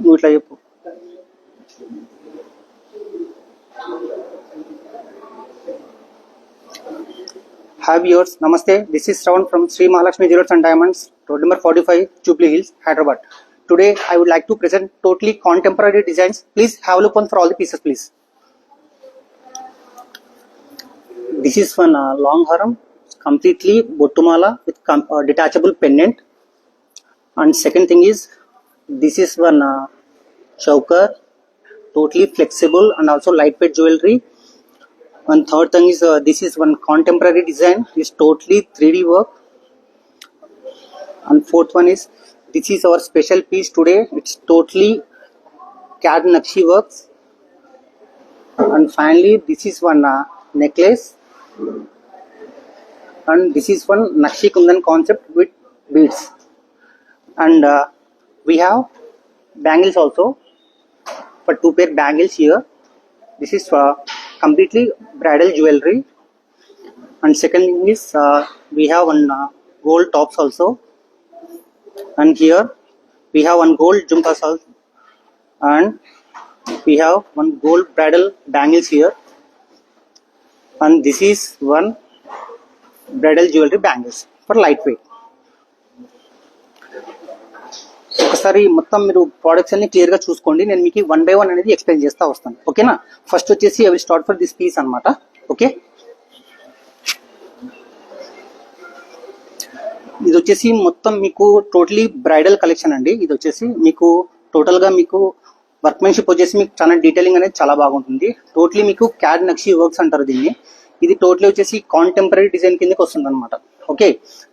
నువ్వు ఇట్లా చెప్పు. Hi viewers, Namaste. This is Shravan from Sri Mahalakshmi Jewellers and Diamonds, road number 45, Jubilee Hills, Hyderabad. Today I would like to present totally contemporary designs. Please have a look on for all the pieces, please. This is one long haram, completely bottumala with detachable pendant. And second thing is, this is one choker, totally flexible and also lightweight jewelry. And third thing is, this is one contemporary design, is totally 3D work. And fourth one is, this is our special piece today, it's totally CAD Nakshi works. And finally, this is one necklace, and this is one Nakshi Kundan concept with beads. And we have bangles also, for 2 pair bangles here. This is completely bridal jewelry. And second thing is, we have one gold tops also, and here we have one gold jhumkas also, and we have one gold bridal bangles here, and this is one bridal jewelry bangles for lightweight. ఒకసారి మొత్తం మీరు products అన్ని clear గా చూసుకోండి. నేను మీకు 1 by 1 అనేది explain చేస్తా వస్తాను, ఓకేనా? ఫస్ట్ వచ్చేసి I will start for this piece అన్నమాట. ఓకే, ఇది వచ్చేసి మొత్తం మీకు టోటలీ బ్రైడల్ కలెక్షన్ అండి. ఇది వచ్చేసి మీకు టోటల్ గా మీకు వర్క్మెన్షిప్ వచ్చేసి మీకు చాలా డీటెయిలింగ్ అనేది చాలా బాగుంటుంది. టోటలీ మీకు క్యాడ్ నక్షి వర్క్స్ అంటారు దీన్ని. ఇది టోటలీ వచ్చేసి కాంటెంపరీ డిజైన్ కిందకి వస్తుంది అనమాట. ఓకే,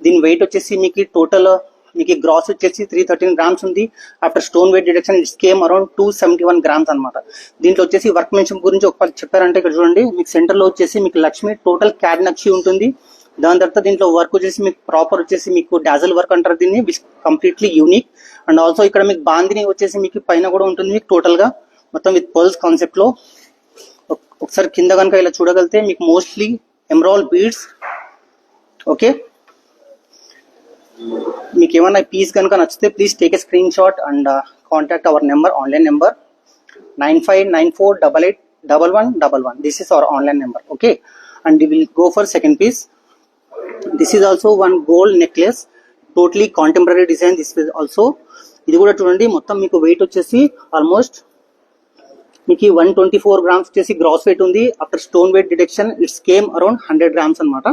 దీని వెయిట్ వచ్చేసి మీకు టోటల్ మీకు గ్రాస్ వచ్చేసి 313 గ్రామ్స్ ఉంది. After stone weight deduction it's came around 271 grams అనమాట. దీంట్లో వచ్చేసి వర్క్మెన్షిప్ గురించి ఒక చెప్పారంటే, ఇక్కడ చూడండి మీకు సెంటర్ లో వచ్చేసి మీకు లక్ష్మి టోటల్ క్యాడ్ నక్షి ఉంటుంది. దాని తర్వాత దీంట్లో వర్క్ వచ్చేసి మీకు ప్రాపర్ వచ్చేసి మీకు డాజల్ వర్క్ అంటారు దీన్ని, which completely unique. And also ఇక్కడ మీకు బాందిని వచ్చేసి మీకు పైన కూడా ఉంటుంది మీకు టోటల్ గా మొత్తం విత్ పర్ల్స్ కాన్సెప్ట్ లో. ఒకసారి కింద కనుక ఇలా చూడగలితే మీకు మోస్ట్లీ ఎమరాల్డ్ బీడ్స్. ఓకే, మీకు ఏమన్నా పీస్ కనుక నచ్చితే please take a screenshot and contact our number, online number 9594881111. This is our online number. Okay, and will go for second piece. This is also one gold necklace, totally contemporary design. This is also, ఇది కూడా చూడండి మొత్తం మీకు wait వచ్చేసి almost మీకు 124 grams వచ్చేసి gross wait ఉంది. After stone weight deduction it's came around 100 grams అనమాట.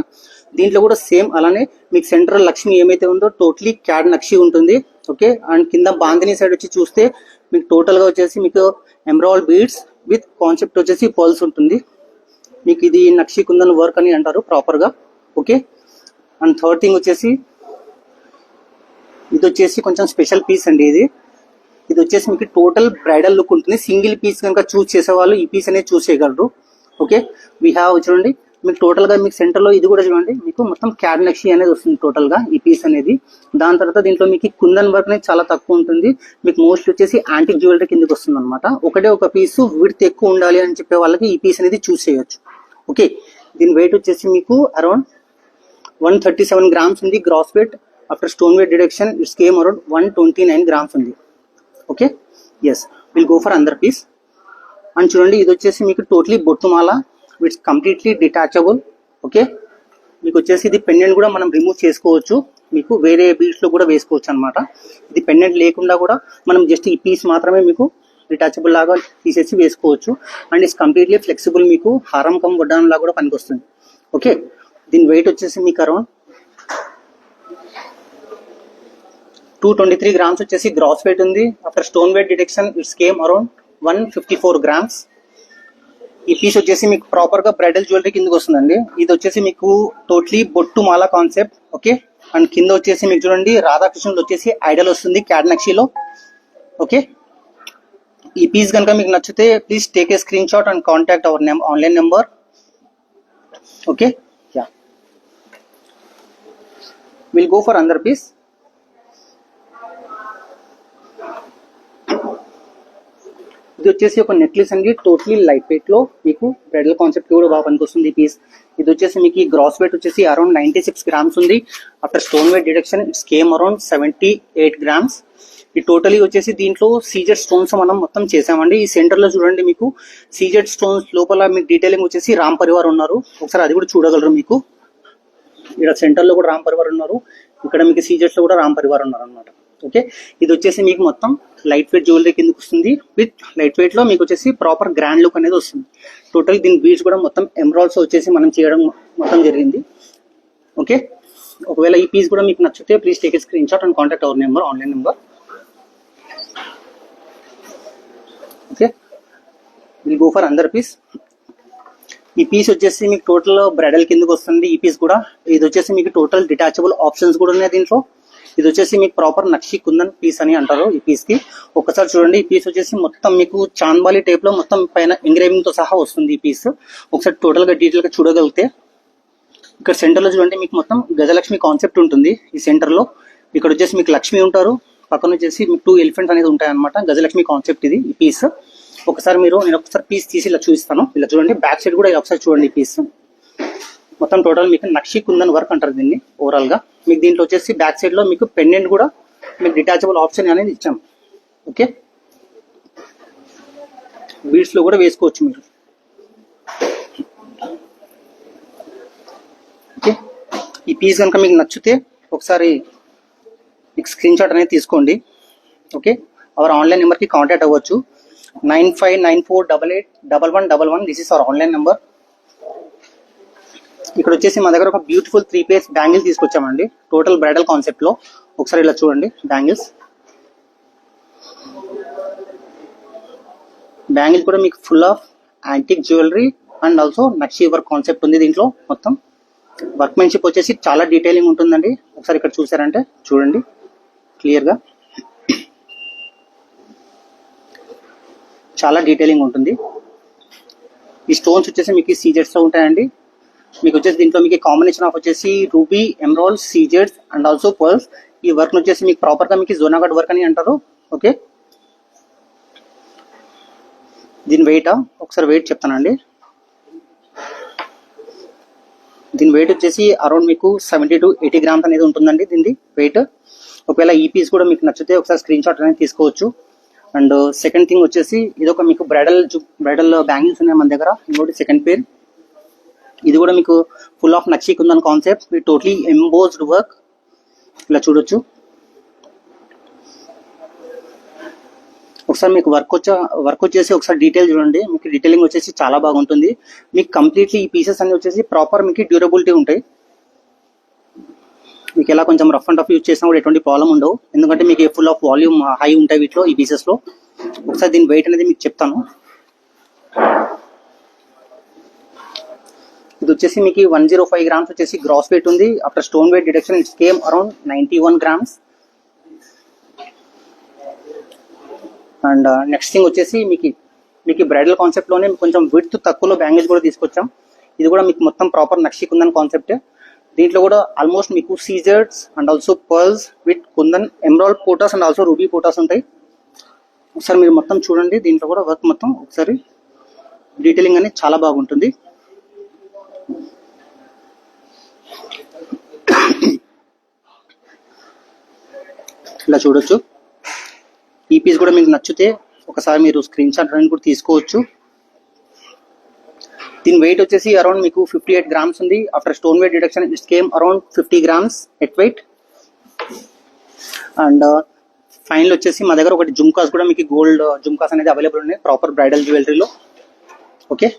దీంట్లో కూడా సేమ్ అలానే మీకు సెంట్రల్ లక్ష్మి ఏమైతే ఉందో టోటలీ క్యాడ్ నక్షి ఉంటుంది. ఓకే, అండ్ కింద బాందిని సైడ్ వచ్చి చూస్తే మీకు టోటల్ గా వచ్చేసి మీకు ఎమరాల్డ్ బీడ్స్ విత్ కాన్సెప్ట్ వచ్చేసి పర్ల్స్ ఉంటుంది. మీకు ఇది నక్షి కుందన్ వర్క్ అని అంటారు ప్రాపర్ గా. ఓకే, అండ్ థర్డ్ థింగ్ వచ్చేసి ఇది వచ్చేసి కొంచెం స్పెషల్ పీస్ అండి. ఇది వచ్చేసి మీకు టోటల్ బ్రైడల్ లుక్ ఉంటుంది. సింగిల్ పీస్ కనుక చూస్ చేసే వాళ్ళు ఈ పీస్ అనేది చూస్ చేయగలరు. ఓకే, వీ హ్యావ్ చూడండి మీకు టోటల్ గా మీకు సెంటర్ లో ఇది కూడా చూడండి మీకు మొత్తం క్యాడ్ నక్షి అనేది వస్తుంది టోటల్ గా ఈ పీస్ అనేది. దాని తర్వాత దీంట్లో మీకు కుందన్ వర్క్ అనేది చాలా తక్కువ ఉంటుంది. మీకు మోస్ట్ వచ్చేసి యాంటిక్ జ్యువెలరీ కిందకి వస్తుంది అనమాట. ఒకటే ఒక పీసు విడ్త్ ఎక్కువ ఉండాలి అని చెప్పే వాళ్ళకి ఈ పీస్ అనేది చూస్ చేయొచ్చు. ఓకే, దీని వెయిట్ వచ్చేసి మీకు అరౌండ్ 137 గ్రామ్స్ ఉంది gross weight. After stone weight deduction it's came around 129 grams ఉంది. Okay, yes, will go for another piece. And చూడండి ఇది వచ్చేసి మీకు టోటలీ బొట్టుమాల, ఇట్స్ కంప్లీట్లీ డిటాచబుల్. ఓకే, మీకు వచ్చేసి ఇది పెండెంట్ కూడా మనం రిమూవ్ చేసుకోవచ్చు, మీకు వేరే బీడ్స్ లో కూడా వేసుకోవచ్చు అనమాట. ఇది పెండెంట్ లేకుండా కూడా మనం జస్ట్ ఈ పీస్ మాత్రమే మీకు డిటాచబుల్ లాగా తీసేసి వేసుకోవచ్చు. అండ్ ఇట్స్ కంప్లీట్లీ ఫ్లెక్సిబుల్, మీకు హారం కమ్ వడ్డానం లాగా కూడా పనికి వస్తుంది. ఓకే, దీని వెయిట్ వచ్చేసి మీకు అరౌండ్ 223 గ్రామ్స్ వచ్చేసి గ్రాస్ వెయిట్ ఉంది. After stone wait detection it's came around 154 grams. ఈ పీస్ వచ్చేసి మీకు ప్రాపర్ గా బ్రైడల్ జ్యువెలరీ కిందకి వస్తుందండి. ఇది వచ్చేసి మీకు టోటలీ బొట్టు మాల కాన్సెప్ట్. ఓకే, అండ్ కింద వచ్చేసి మీకు చూడండి రాధాకృష్ణుడు వచ్చేసి ఐడల్ వస్తుంది క్యాడ్ నక్షిలో. ఓకే, ఈ పీస్ కనుక మీకు నచ్చితే please take a screenshot and contact hour online number. Okay, yeah, will go for another piece. ఇది వచ్చేసి ఒక నెక్లెస్ అండి, టోటలీ లైట్ వెయిట్ లో మీకు బ్రైడల్ కాన్సెప్ట్ కూడా బాగా పనికొస్తుంది ఈ పీస్. ఇది వచ్చేసి మీకు గ్రాస్ వెయిట్ వచ్చేసి అరౌండ్ 96 గ్రామ్స్ ఉంది. After stone weight deduction it's came around 78 grams. ఈ టోటలీ వచ్చేసి దీంట్లో సీజెడ్ స్టోన్స్ మనం మొత్తం చేసామండి. ఈ సెంటర్ లో చూడండి మీకు సీజెడ్ స్టోన్స్ లోపల మీకు డీటెయిలింగ్ వచ్చేసి రామ్ పరివార్ ఉన్నారు, ఒకసారి అది కూడా చూడగలరు. మీకు ఇక్కడ సెంటర్ లో కూడా రామ్ పరివార్ ఉన్నారు, ఇక్కడ మీకు సీజెడ్స్ లో కూడా రామ్ పరివార్ ఉన్నారు అనమాట. ఓకే, ఇది వచ్చేసి మీకు మొత్తం లైట్ వెయిట్ జ్యువెలరీ కిందకి వస్తుంది. విత్ లైట్ వెయిట్ లో మీకు వచ్చేసి ప్రాపర్ గ్రాండ్ లుక్ అనేది వస్తుంది. టోటల్ దీని బీడ్స్ కూడా మొత్తం ఎమరాల్డ్స్ వచ్చేసి మనం చేయడం మొత్తం జరిగింది. ఓకే, ఒకవేళ ఈ పీస్ కూడా మీకు నచ్చితే please take a screenshot and contact our number, online number. Okay, will go for another piece. ఈ పీస్ వచ్చేసి మీకు టోటల్ బ్రైడల్ కిందకి వస్తుంది. ఈ పీస్ కూడా ఇది వచ్చేసి మీకు టోటల్ డిటాచబుల్ ఆప్షన్స్ కూడా ఉన్నాయి దీంట్లో. ఇది వచ్చేసి మీకు ప్రాపర్ నక్షి కుందన్ పీస్ అని అంటారు ఈ పీస్ కి. ఒకసారి చూడండి, ఈ పీస్ వచ్చేసి మొత్తం మీకు చాంద్బాలి టైప్ లో మొత్తం పైన ఎంగ్రేవింగ్ తో సహా వస్తుంది ఈ పీస్. ఒకసారి టోటల్ గా డీటెయిల్ గా చూడగలిగితే ఇక్కడ సెంటర్ లో చూడండి మీకు మొత్తం గజలక్ష్మి కాన్సెప్ట్ ఉంటుంది. ఈ సెంటర్ లో ఇక్కడ వచ్చేసి మీకు లక్ష్మి ఉంటారు, పక్కన వచ్చేసి మీకు 2 ఎలిఫెంట్స్ అనేది ఉంటాయి అనమాట. గజలక్ష్మి కాన్సెప్ట్ ఇది ఈ పీస్. ఒకసారి నేను ఒకసారి పీస్ తీసి ఇలా చూపిస్తాను. ఇలా చూడండి, బ్యాక్ సైడ్ కూడా ఇలా ఒకసారి చూడండి. ఈ పీస్ మొత్తం టోటల్ మీకు నక్షి కుందన్ వర్క్ అంటారు దీన్ని ఓవరాల్ గా. మీకు దీంట్లో వచ్చేసి బ్యాక్ సైడ్ లో మీకు పెండెంట్ కూడా మీకు డిటాచబుల్ ఆప్షన్ అనేది ఇచ్చాం. ఓకే, బీడ్స్ లో కూడా వేసుకోవచ్చు మీరు. ఓకే, ఈ పీస్ కనుక మీకు నచ్చితే ఒకసారి మీకు స్క్రీన్ షాట్ అనేది తీసుకోండి. ఓకే, అవర్ ఆన్లైన్ నెంబర్ కి కాంటాక్ట్ అవ్వచ్చు. 9594881111. This is our online number. ఇక్కడ వచ్చేసి మా దగ్గర ఒక బ్యూటిఫుల్ 3 పేర్స్ బ్యాంగిల్స్ తీసుకొచ్చామండి టోటల్ బ్రైడల్ కాన్సెప్ట్ లో. ఒకసారి ఇలా చూడండి, బ్యాంగిల్స్ కూడా మీకు full of antique jewellery and also నక్షి వర్క్ కాన్సెప్ట్ ఉంది దీంట్లో. మొత్తం వర్క్మెన్షిప్ వచ్చేసి చాలా డీటెయిలింగ్ ఉంటుందండి. ఒకసారి ఇక్కడ చూసారంటే చూడండి క్లియర్ గా, చాలా డీటెయిలింగ్ ఉంటుంది. ఈ స్టోన్స్ వచ్చేసి మీకు సీజెడ్స్ తో ఉంటాయండి. మీకు వచ్చేసి దీంట్లో మీకు కాంబినేషన్ ఆఫ్ వచ్చేసి రూబీ, ఎమరాల్డ్, సీజెడ్స్ అండ్ ఆల్సో పర్ల్స్. ఈ వర్క్ వచ్చేసి మీకు ప్రాపర్ గా మీకు జోనాగఢ్ వర్క్ అని అంటారు. ఓకే, దీని వెయిట్ ఒకసారి వెయిట్ చెప్తానండి. దీని వెయిట్ వచ్చేసి అరౌండ్ మీకు 70 to 80 గ్రామ్స్ అనేది ఉంటుందండి దీని వెయిట్. ఒకవేళ ఈ పీస్ కూడా మీకు నచ్చితే ఒకసారి స్క్రీన్ షాట్ అనేది తీసుకోవచ్చు. అండ్ సెకండ్ థింగ్ వచ్చేసి ఇది ఒక మీకు బ్రైడల్ బ్యాంగిల్స్ ఉన్నాయి మన దగ్గర. ఇంకోటి సెకండ్ పేర్, ఇది కూడా మీకు full of nakshi kundan concept with totally embossed work. ఇలా చూడొచ్చు. ఒకసారి మీకు వర్క్ వచ్చేసి ఒకసారి డీటెయిల్ చూడండి. మీకు డీటెయిలింగ్ వచ్చేసి చాలా బాగుంటుంది. మీకు కంప్లీట్లీ ఈ పీసెస్ అన్ని వచ్చేసి ప్రాపర్ మీకు డ్యూరబిలిటీ ఉంటాయి. మీకు ఎలా కొంచెం రఫ్ అండ్ టఫ్ యూజ్ చేసినా కూడా ఎటువంటి ప్రాబ్లం ఉండవు, ఎందుకంటే మీకు ఫుల్ ఆఫ్ వాల్యూమ్ హై ఉంటాయి వీటిలో ఈ పీసెస్ లో. ఒకసారి దీని వెయిట్ అనేది మీకు చెప్తాను. ఇది వచ్చేసి మీకు 105 గ్రామ్స్ వచ్చేసి గ్రాస్ వెయిట్ ఉంది. After stone weight deduction it's came around 91 grams. And next thing వచ్చేసి మీకు బ్రైడల్ కాన్సెప్ట్ లోనే కొంచెం విడ్త్ తక్కువలో బ్యాంగిల్స్ కూడా తీసుకొచ్చాం. ఇది కూడా మీకు మొత్తం ప్రాపర్ నక్షి కుందన్ కాన్సెప్ట్. దీంట్లో కూడా ఆల్మోస్ట్ మీకు సీజర్స్ and also pearls with Kundan, emerald పోటాస్ అండ్ ఆల్సో రూబీ పోటాస్ ఉంటాయి. ఒకసారి మీరు మొత్తం చూడండి, దీంట్లో కూడా వర్క్ మొత్తం ఒకసారి డీటెయిలింగ్ అనేది చాలా బాగుంటుంది. ఇలా చూడొచ్చు. ఈ పీస్ కూడా మీకు నచ్చితే ఒకసారి మీరు స్క్రీన్ షాట్ అనేది కూడా తీసుకోవచ్చు. దీని వెయిట్ వచ్చేసి అరౌండ్ మీకు 58 గ్రామ్స్ ఉంది. After stone weight deduction it's came around 50 grams at weight. And final వచ్చేసి మా దగ్గర ఒకటి జుమ్కాస్ కూడా మీకు గోల్డ్ జుమ్కాస్ అనేది అవైలబుల్ ఉన్నాయి ప్రాపర్ బ్రైడల్ జ్యువెలరీలో. ఓకే,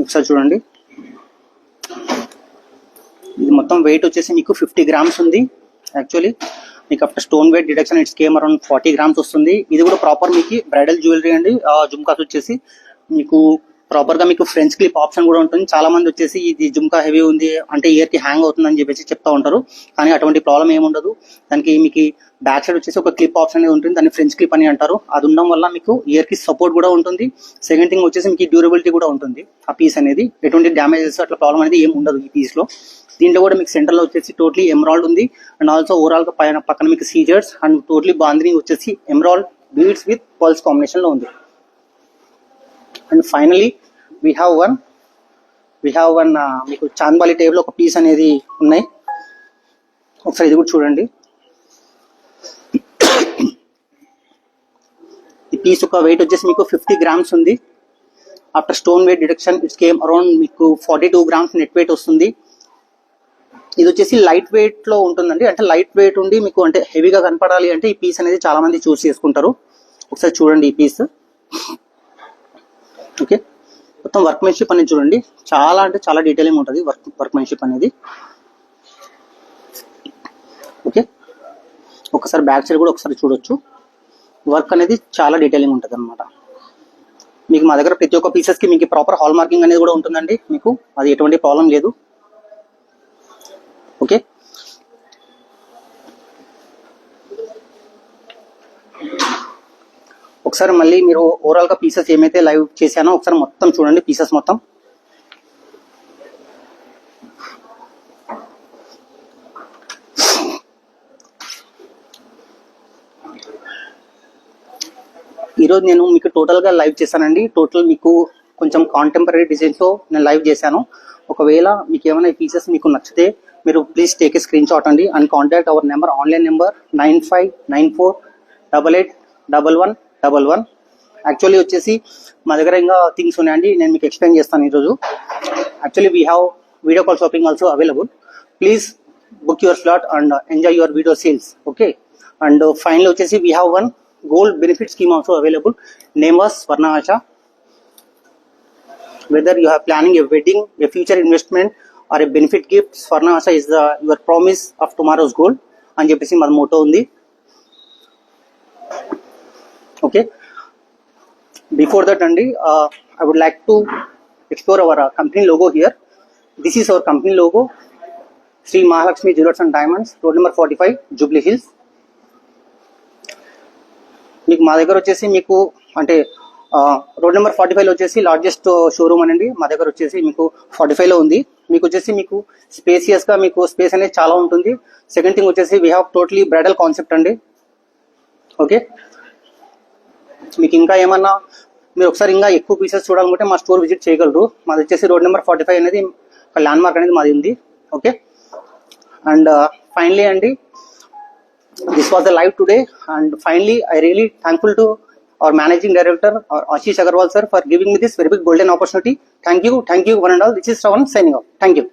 ఒకసారి చూడండి. ఇది మొత్తం వెయిట్ వచ్చేసి మీకు 50 గ్రామ్స్ ఉంది. యాక్చువల్లీ మీకు after stone weight deduction it's came around 40 grams వస్తుంది. ఇది కూడా ప్రాపర్ మీకు బ్రైడల్ జ్యువెలరీ అండి. జుమ్కాస్ వచ్చేసి మీకు ప్రాపర్ గా మీకు ఫ్రెంచ్ క్లిప్ ఆప్షన్ కూడా ఉంటుంది. చాలా మంది వచ్చేసి ఇది జుమ్కా హెవీ ఉంది అంటే ఇయర్ కి హ్యాంగ్ అవుతుందని చెప్పేసి చెప్తా ఉంటారు, కానీ అటువంటి ప్రాబ్లం ఏమి ఉండదు. దానికి మీకు బ్యాక్ సైడ్ వచ్చేసి ఒక క్లిప్ ఆప్షన్ అనేది ఉంటుంది, దాన్ని ఫ్రెంచ్ క్లిప్ అని అంటారు. అది ఉండడం వల్ల మీకు ఇయర్ కి సపోర్ట్ కూడా ఉంటుంది. సెకండ్ థింగ్ వచ్చేసి మీకు డ్యూరబిలిటీ కూడా ఉంటుంది. ఆ పీస్ అనేది ఎటువంటి డ్యామేజెస్ అట్లా ప్రాబ్లం అనేది ఏమి ఉండదు ఈ పీస్ లో. దీంట్లో కూడా మీకు సెంటర్ లో వచ్చేసి టోటలీ ఎమరాల్డ్ ఉంది అండ్ ఆల్సో ఓవరాల్ గా పక్కన మీకు సీజర్స్ అండ్ టోటలీ బాందింగ్ వచ్చేసి emerald beads with pearls combination లో ఉంది. And finally we have one మీకు చాంద్బాలి టేబుల్ ఒక పీస్ అనేది ఉన్నాయి. ఒకసారి ఇది కూడా చూడండి. ఈ పీస్ యొక్క వెయిట్ వచ్చేసి మీకు 50 grams ఉంది. After stone weight deduction it's came around మీకు 42 grams నెట్ వెయిట్ వస్తుంది. ఇది వచ్చేసి లైట్ వెయిట్ లో ఉంటుందండి. అంటే లైట్ వెయిట్ ఉండి మీకు అంటే హెవీగా కనపడాలి అంటే ఈ పీస్ అనేది చాలా మంది చూస్ చేసుకుంటారు. ఒకసారి చూడండి ఈ పీస్. ఓకే, మొత్తం వర్క్మెన్షిప్ అనేది చూడండి. చాలా అంటే చాలా డీటెయిలింగ్ ఉంటుంది వర్క్మెన్షిప్ అనేది. ఓకే, ఒకసారి బ్యాక్ సైడ్ కూడా ఒకసారి చూడొచ్చు. వర్క్ అనేది చాలా డీటెయిలింగ్ ఉంటుంది అనమాట. మీకు మా దగ్గర ప్రతి ఒక్క పీసెస్ కి మీకు ప్రాపర్ హాల్ మార్కింగ్ అనేది కూడా ఉంటుందండి. మీకు అది ఎటువంటి ప్రాబ్లం లేదు. ఓకే, ఒకసారి మళ్ళీ మీరు ఓవరాల్ గా పీసెస్ ఏమైతే లైవ్ చేశానో ఒకసారి మొత్తం చూడండి. పీసెస్ మొత్తం ఈరోజు నేను మీకు టోటల్ గా లైవ్ చేశానండి. టోటల్ మీకు కొంచెం కాంటెంపరీ డిజైన్స్ తో నేను లైవ్ చేశాను. ఒకవేళ మీకు ఏమైనా పీసెస్ మీకు నచ్చితే మీరు please take a screenshot అండి and contact our number, online number 9594881111. Actually వచ్చేసి మా దగ్గర ఇంకా థింగ్స్ ఉన్నాయండి, నేను మీకు ఎక్స్ప్లెయిన్ చేస్తాను ఈరోజు. Actually we have video call shopping also available. Please book your slot and enjoy your video sales. Okay, and final వచ్చేసి we have one gold benefit scheme also available. Name was Swarna Asha. Whether you are planning a wedding, a future investment or a benefit gift, Swarna Asha is your promise of tomorrow's gold అని చెప్పేసి మన Moto ఉంది. Okay, before that అండి I would like to explore our company logo here. This is our company logo, Sri Mahalakshmi Jewellers and Diamonds, road number 45, Jubilee Hills. మీకు మా దగ్గర వచ్చేసి మీకు అంటే రోడ్ నెంబర్ 45 వచ్చేసి లార్జెస్ట్ షోరూమ్ అనండి. మా దగ్గర వచ్చేసి మీకు 45 లో ఉంది. మీకు వచ్చేసి మీకు స్పేసియస్ గా మీకు స్పేస్ అనేది చాలా ఉంటుంది. సెకండ్ థింగ్ వచ్చేసి we have totally bridal concept అండి. ఓకే, మీకు ఇంకా ఏమన్నా మీరు ఒకసారి ఇంకా ఎక్కువ పీసెస్ చూడాలనుకుంటే మా స్టోర్ విజిట్ చేయగలరు. మాది వచ్చేసి రోడ్ నెంబర్ 45 అనేది ఒక ల్యాండ్ మార్క్ అనేది మాది ఉంది. ఓకే, అండ్ ఫైనలీ అండి, this was the live today, and finally I really thankful to our managing director Ashish Agarwal sir for giving me this very big golden opportunity. Thank you one and all. This is Shravan signing off. Thank you.